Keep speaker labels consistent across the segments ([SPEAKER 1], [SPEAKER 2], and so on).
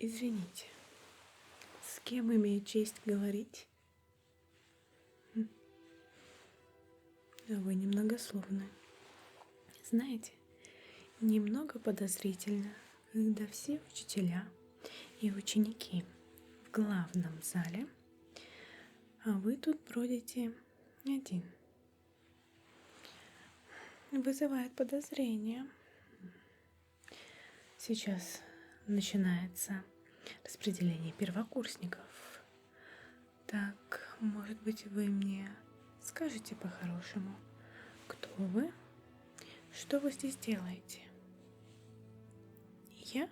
[SPEAKER 1] Извините, с кем имею честь говорить? Вы немногословны. Знаете, немного подозрительно, когда все учителя и ученики в главном зале, а вы тут бродите один. Вызывает подозрение. Сейчас начинается распределение первокурсников. Так, может быть, вы мне скажете по-хорошему, кто вы, что вы здесь делаете? Я?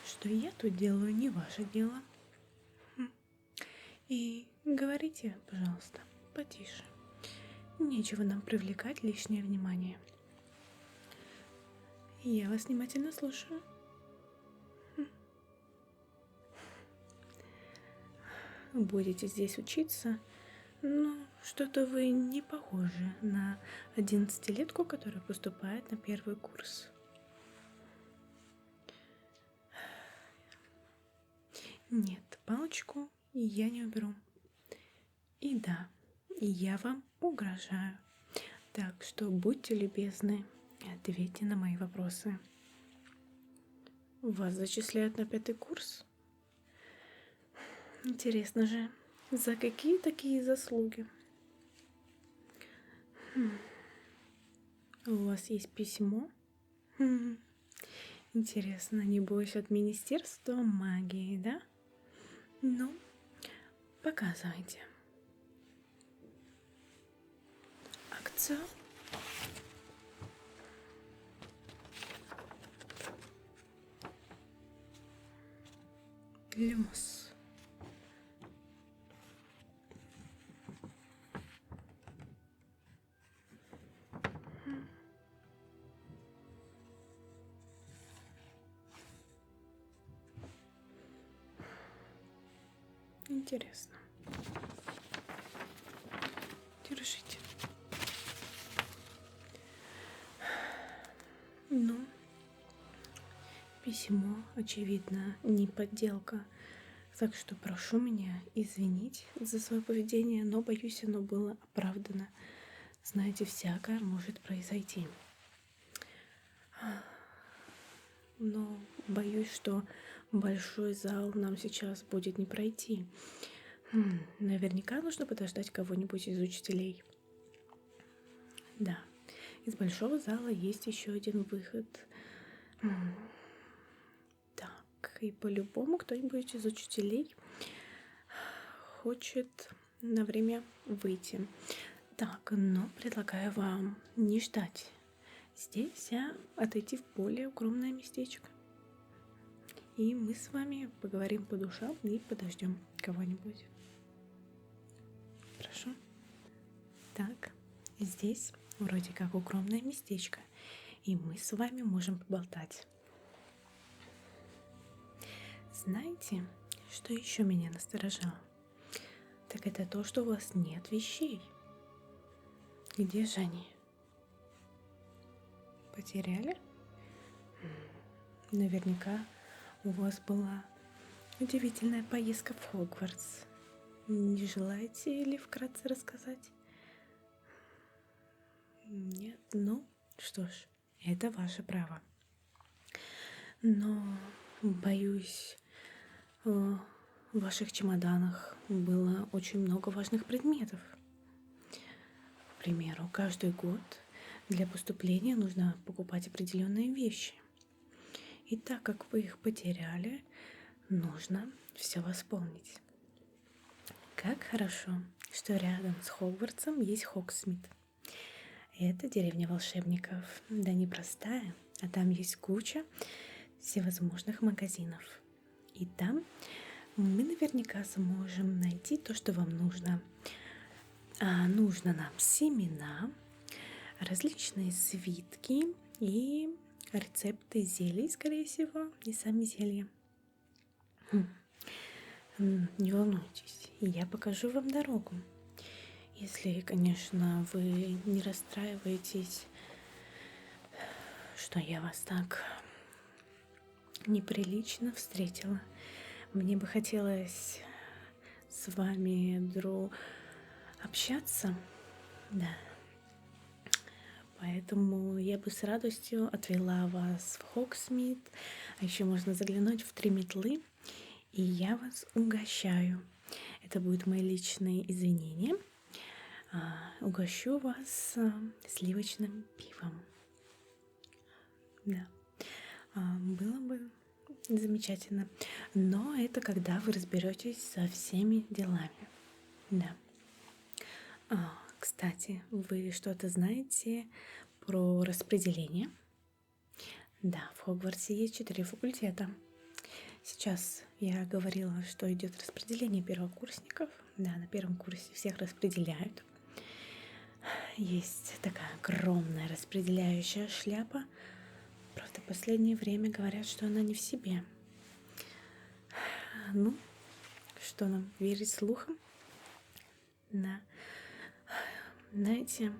[SPEAKER 1] Что я тут делаю, не ваше дело. И говорите, пожалуйста, потише. Нечего нам привлекать лишнее внимание. Я вас внимательно слушаю. Будете здесь учиться, но что-то вы не похожи на 11-летку, которая поступает на первый курс. Нет, палочку я не уберу. И да, я вам угрожаю. Так что будьте любезны и ответьте на мои вопросы. Вас зачисляют на 5-й курс? Интересно же, за какие такие заслуги? У вас есть письмо? Интересно, небось от Министерства магии, да? Ну, показывайте. Акция. Люмос. Интересно. Держите. Ну, письмо, очевидно, не подделка. Так что прошу меня извинить за свое поведение, но, боюсь, оно было оправдано. Знаете, всякое может произойти. Но боюсь, что большой зал нам сейчас будет не пройти. Наверняка нужно подождать кого-нибудь из учителей. Да, из большого зала есть еще один выход. Так, и по-любому кто-нибудь из учителей хочет на время выйти. Так, но предлагаю вам не ждать здесь, а отойти в более укромное местечко. И мы с вами поговорим по душам и подождем кого-нибудь. Прошу. Так, здесь вроде как укромное местечко, и мы с вами можем поболтать. Знаете, что еще меня насторожило? Так это то, что у вас нет вещей. Где же они? Потеряли? Наверняка у вас была удивительная поездка в Хогвартс. Не желаете ли вкратце рассказать? Нет? Ну, что ж, это ваше право. Но, боюсь, в ваших чемоданах было очень много важных предметов. К примеру, каждый год для поступления нужно покупать определенные вещи. И так как вы их потеряли, нужно все восполнить. Как хорошо, что рядом с Хогвартсом есть Хогсмит. Это деревня волшебников. Да не простая, а там есть куча всевозможных магазинов. И там мы наверняка сможем найти то, что вам нужно. А нужно нам семена, различные свитки и рецепты зелий, скорее всего, и сами зелья. Не волнуйтесь, я покажу вам дорогу. Если, конечно, вы не расстраиваетесь, что я вас так неприлично встретила. Мне бы хотелось с вами, общаться, да. Поэтому я бы с радостью отвела вас в Хогсмит, а еще можно заглянуть в Три метлы, и я вас угощаю. Это будут мои личные извинения. Угощу вас сливочным пивом. Да, было бы замечательно. Но это когда вы разберетесь со всеми делами. Да. Кстати, вы что-то знаете про распределение? Да, в Хогвартсе есть 4 факультета. Сейчас я говорила, что идет распределение первокурсников. Да, на первом курсе всех распределяют. Есть такая огромная распределяющая шляпа. Правда, в последнее время говорят, что она не в себе. Ну, что нам, верить слухам? Да. Знаете,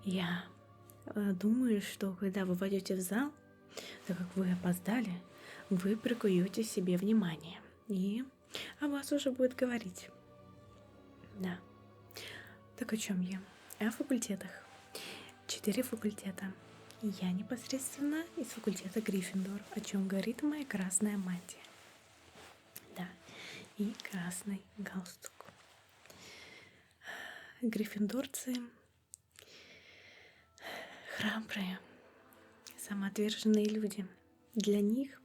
[SPEAKER 1] я думаю, что когда вы войдете в зал, так как вы опоздали, вы прикуете себе внимание. И о вас уже будет говорить. Да. Так о чем я? О факультетах. 4 факультета. Я непосредственно из факультета Гриффиндор, о чем говорит моя красная мантия. Да, и красный галстук. Гриффиндорцы храбрые, самоотверженные люди. Для них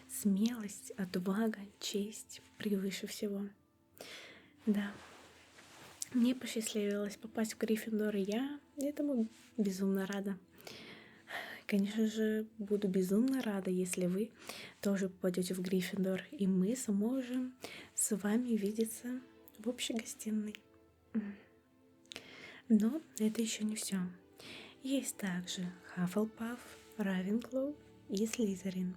[SPEAKER 1] смелость, отвага, честь превыше всего. Да, мне посчастливилось попасть в Гриффиндор, и я этому безумно рада. Конечно же, буду безумно рада, если вы тоже попадете в Гриффиндор, и мы сможем с вами видеться в общей гостиной. Но это еще не все. Есть также Хаффлпаф, Равенклоу и Слизерин.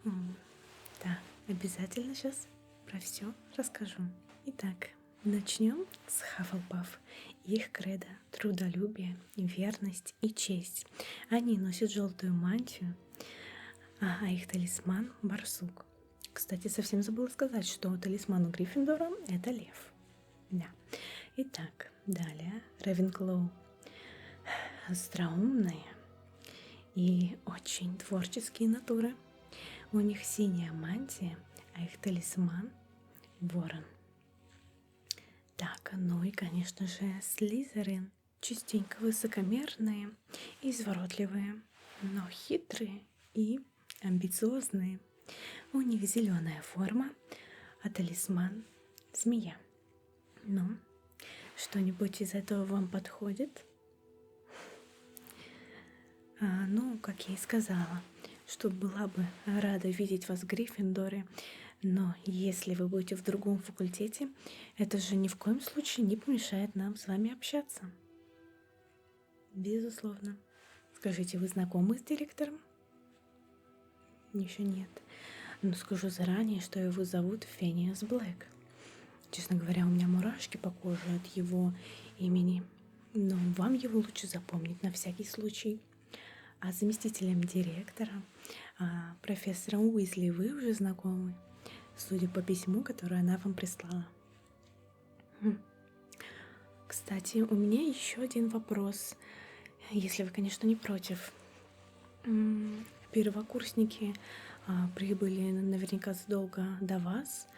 [SPEAKER 1] Да, обязательно сейчас про все расскажу. Итак, начнем с Хаффлпаф. Их кредо – трудолюбие, верность и честь. Они носят желтую мантию, а их талисман – барсук. Кстати, совсем забыла сказать, что талисман у Гриффиндора – это лев. Да. Итак, далее Ревенклоу. Остроумные и очень творческие натуры. У них синяя мантия, а их талисман – ворон. Так, ну и, конечно же, Слизерин. Частенько высокомерные и изворотливые, но хитрые и амбициозные. У них зеленая форма, а талисман – змея. Ну, что-нибудь из этого вам подходит? Ну, как я и сказала, что была бы рада видеть вас в Гриффиндоре, но если вы будете в другом факультете, это же ни в коем случае не помешает нам с вами общаться. Безусловно. Скажите, вы знакомы с директором? Еще нет. Но скажу заранее, что его зовут Финиас Блэк. Честно говоря, у меня мурашки по коже от его имени. Но вам его лучше запомнить на всякий случай. А с заместителем директора, профессором Уизли, вы уже знакомы, судя по письму, которое она вам прислала. Кстати, у меня еще один вопрос, если вы, конечно, не против. Первокурсники прибыли наверняка задолго до вас.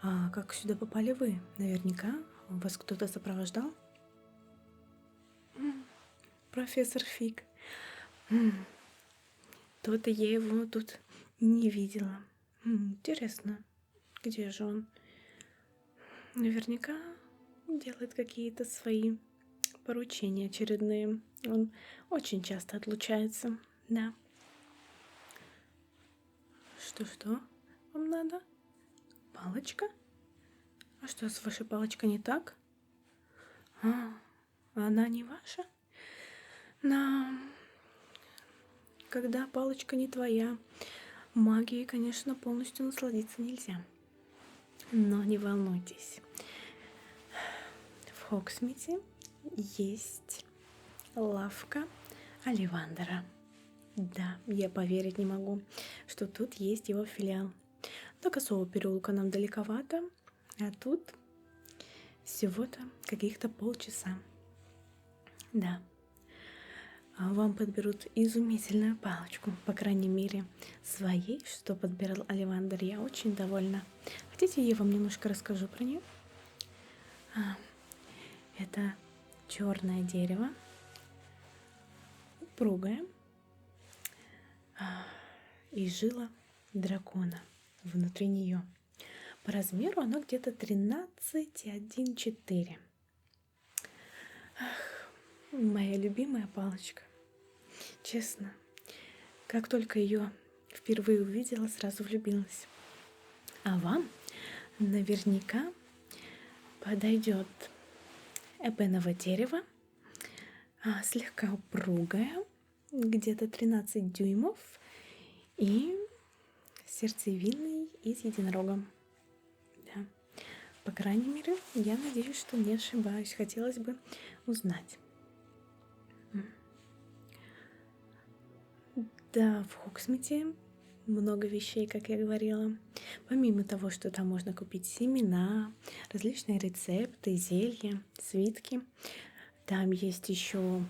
[SPEAKER 1] А как сюда попали вы? Наверняка вас кто-то сопровождал? Профессор Фиг. То-то я его тут не видела. Интересно, где же он? Наверняка делает какие-то свои поручения очередные. Он очень часто отлучается, да. Что вам надо? Палочка? А что, с вашей палочкой не так? Она не ваша? Когда палочка не твоя, магией, конечно, полностью насладиться нельзя. Но не волнуйтесь. В Хогсмите есть лавка Оливандера. Да, я поверить не могу, что тут есть его филиал. До Косого переулка нам далековато, а тут всего-то каких-то полчаса. Да, вам подберут изумительную палочку, по крайней мере, своей, что подбирал Оливандер, я очень довольна. Хотите, я вам немножко расскажу про нее? Это черное дерево, упругое, и жила дракона внутри нее. По размеру оно где-то 13,1,4. Моя любимая палочка. Честно, как только ее впервые увидела, сразу влюбилась. А вам наверняка подойдет эбеновое дерево, слегка упругое, где-то 13 дюймов, и сердцевинный и с единорогом. Да. По крайней мере, я надеюсь, что не ошибаюсь. Хотелось бы узнать. Да, в Хоксмите много вещей, как я говорила. Помимо того, что там можно купить семена, различные рецепты, зелья, свитки, там есть еще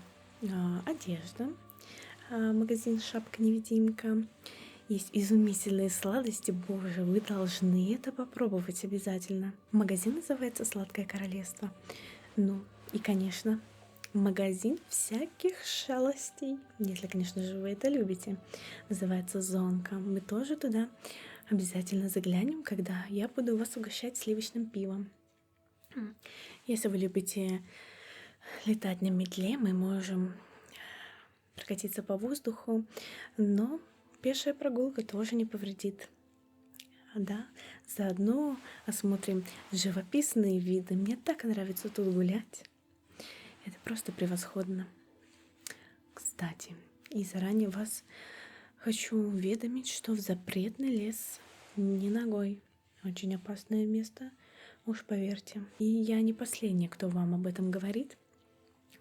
[SPEAKER 1] одежда, магазин «Шапка-невидимка». Есть изумительные сладости, боже, вы должны это попробовать обязательно. Магазин называется «Сладкое королевство». Ну и, конечно, магазин всяких шалостей, если, конечно же, вы это любите. Называется «Зонка». Мы тоже туда обязательно заглянем, когда я буду вас угощать сливочным пивом. Если вы любите летать на метле, мы можем прокатиться по воздуху, но пешая прогулка тоже не повредит. Да, заодно осмотрим живописные виды. Мне так нравится тут гулять. Это просто превосходно. Кстати, и заранее вас хочу уведомить, что в запретный лес не ногой. Очень опасное место, уж поверьте. И я не последняя, кто вам об этом говорит.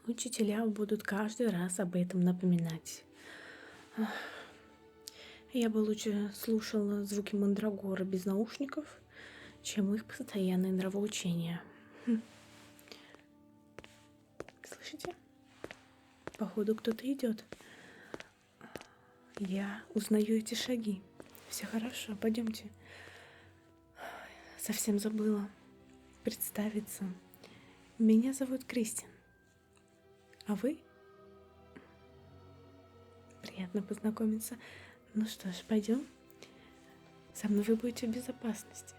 [SPEAKER 1] Учителя будут каждый раз об этом напоминать. Я бы лучше слушала звуки мандрагора без наушников, чем их постоянное нравоучение. Слышите? Походу, кто-то идет. Я узнаю эти шаги. Все хорошо, пойдемте. Совсем забыла представиться. Меня зовут Кристин. А вы? Приятно познакомиться. Ну что ж, пойдем. Со мной вы будете в безопасности.